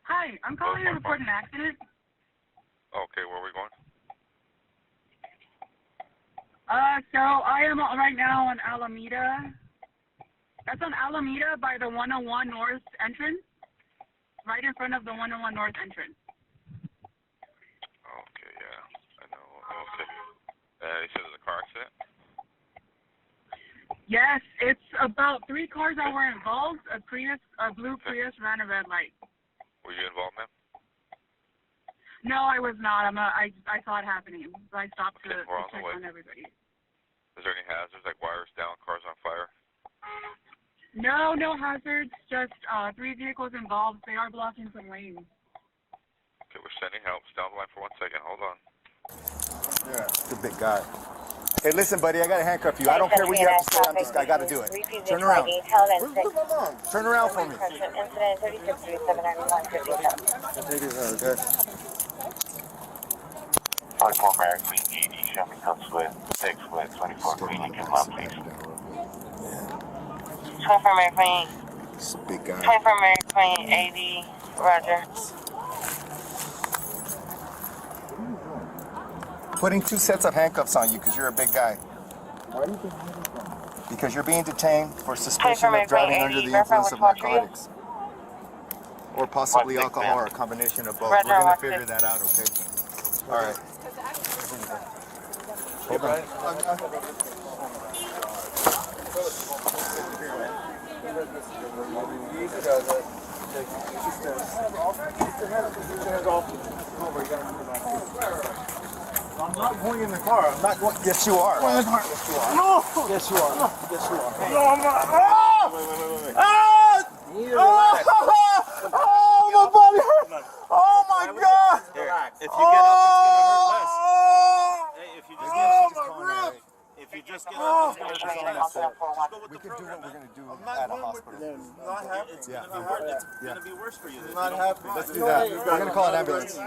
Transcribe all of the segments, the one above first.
Hi, I'm calling to report an accident. Okay, where are we going? So I am right now on Alameda. That's on Alameda by the 101 North entrance. Right in front of the 101 North entrance. Okay, yeah, I know. Okay. You said it was a car accident? Yes, it's about 3 cars that were involved. A blue Prius ran a red light. Were you involved, ma'am? No, I was not. I saw it happening. So I stopped to We're on the check way. on everybody. Is there any hazards, like wires down, cars on fire? No, no hazards. Just 3 vehicles involved. They are blocking some lanes. Okay, we're sending help. Stay on the line for 1 second. Hold on. Yeah, it's a big guy. Hey, listen, buddy, I gotta handcuff you. I don't care what you have to say. I gotta do it. Turn around. Turn around for me. Incident 36379157. Okay. 24 American 80, Chevy comes with 6 with 24 Queen, come on, please. 24 American, It's a big guy. 24 American 80, Roger. Putting 2 sets of handcuffs on you because you're a big guy. Why do you think handcuffs? Because you're being detained for suspicion of driving under the influence of narcotics. Or possibly alcohol or a combination of both. We're going to figure that out, okay? All right. Hold on. I'm not going in the car. I'm not going. Yes, you are. Yes, you are. No. Yes, you are. Yes, you are. No, I'm not. Oh! Wait. Oh, my body hurt. Oh, my God. Relax. If you get up, it's going to hurt less. Hey, if you just get up, it's going to hurt. If you just get up, it's going to hurt less. Just go with We the can do program, what we're going to do I'm at not a going with hospital. this. Not happy. It's going to be hard. It's going to be worse for you. Not happy. Let's do that. We're going to call an ambulance.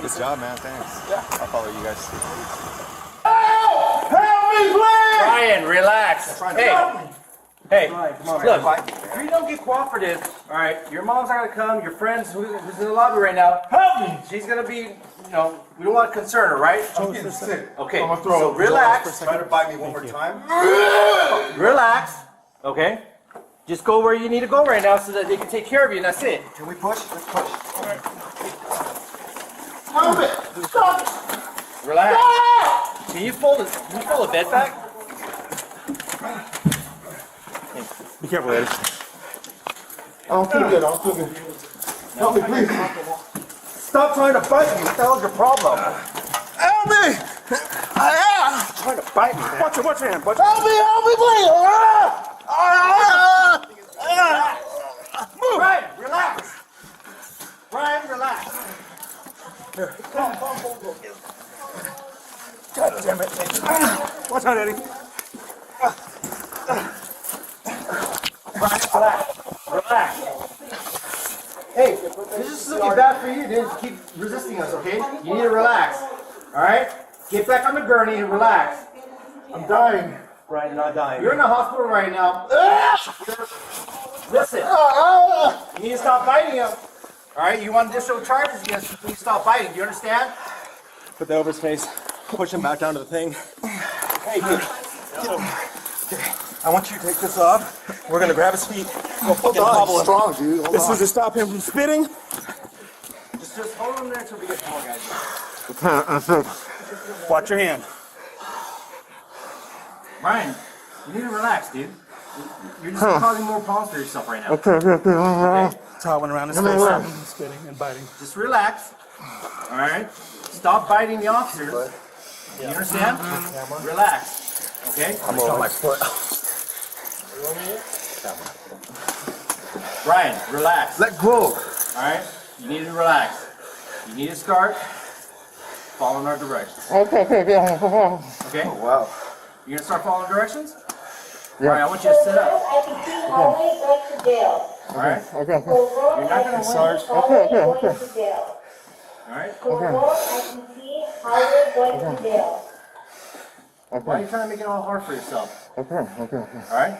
Good job, man. Thanks. Yeah. I'll follow you guys. Help me, please! Brian, relax. Hey, look, if you don't get cooperative, all right, your mom's not gonna come, your friends who's in the lobby right now, Help me! she's gonna be, we don't want to concern her, right? I'm getting sick. Okay, I'm gonna throw so up. relax, Try to bite me one more time. relax, okay? Just go where you need to go right now so that they can take care of you, and that's it. Can we push? Let's push. Help it! Stop it! Relax. Can you fold a bed back? Be careful, Eddie. I don't feel good. Help me, please. Stop trying to bite me. What the hell's your problem? Help me! Trying to bite me, man. Watch your hand. Help me, please! Move! Brian, relax. Brian, relax. Here. Come. God damn it. Watch out, Eddie. Brian, relax. Hey, this is looking bad for you, dude. Keep resisting us, okay? You need to relax. All right? Get back on the gurney and relax. I'm dying. Brian, you're not dying. You're in the hospital right now. Listen, you need to stop biting him. All right? You want additional charges against him, please stop biting. Do you understand? Put that over his face. Push him back down to the thing. Hey, dude. I want you to take this off. We're gonna grab his feet. Go Hold on. Strong, dude. Hold This on. is to stop him from spitting. Just hold him there until we get more guys. Watch your hand. Brian, you need to relax, dude. You're just causing more problems for yourself right now. Okay. Towel went around his face, spitting and biting. Just relax. All right? Stop biting the officers. You understand? Relax. Okay? I'm on my foot. Brian, relax. Let go. Alright? You need to relax. You need to start following our directions. Okay? Oh, wow. You're gonna start following directions? Alright, I want you to sit up. I can see hallway going to jail. Alright? For road, You're not gonna Sarge. Hallway going to jail. Alright? For road, I can see hallway going to jail. Why are you trying to make it all hard for yourself? Okay. Alright?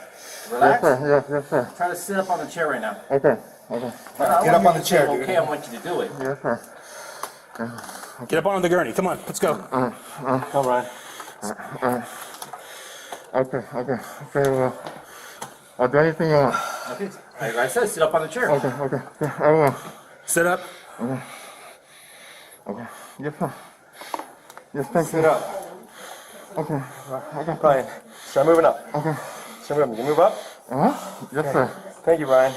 Relax. Yes, sir. Try to sit up on the chair right now. Okay. Get up on the chair, dude. Okay, I want you to do it. Yes, sir. Get up on the gurney. Come on, let's go. Come on. Okay. I'll do anything you want. Okay. Like I said, sit up on the chair. Okay. I will. Sit up. Okay. Yes, sir. Yes, thank you. Sit up. Okay. Brian, start moving up. Okay. Start moving. You move up? Yes, sir. Thank you, Brian.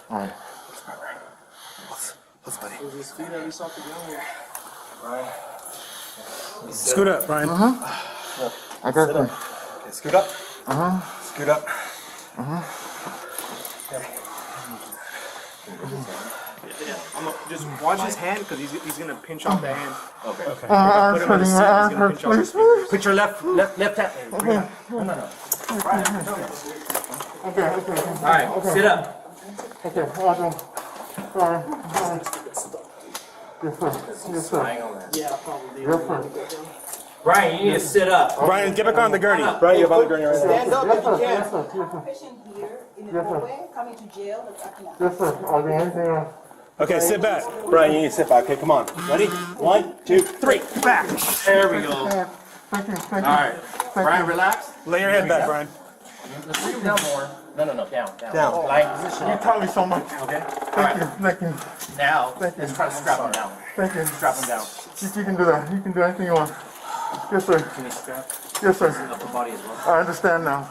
All right. Let's, buddy. Scoot up, Brian. I got you. Okay, scoot up. Scoot up. Just watch his hand because he's gonna pinch off the hand. Okay. Put him in the seat. He's gonna pinch off his fingers. Put your left hand. No. Alright, sit up. Okay. Awesome. Sorry. Yes, sir. Yeah, probably. Yes, sir. Brian, you need to sit up. Brian, get back on the gurney. Brian, you're on the gurney right now. Stand up if you can. Yes, sir. Patient here in the hallway, coming to jail, that's acting out. Yes, sir. I'll do anything else. Okay, sit back. Brian, you need to sit back. Okay, come on. Ready? 1, 2, 3. Back. There we go. Thank you. Alright. Brian, relax. Lay your head back, Brian. Let's bring him down more. No, down. Down. Like position. You taught me so much. Okay? Thank you. Thank you. Now, let's try to strap him down. Thank you. Strap him down. You can do that. You can do anything you want. Yes, sir. Can you strap Yes, sir. upper body as well? I understand now.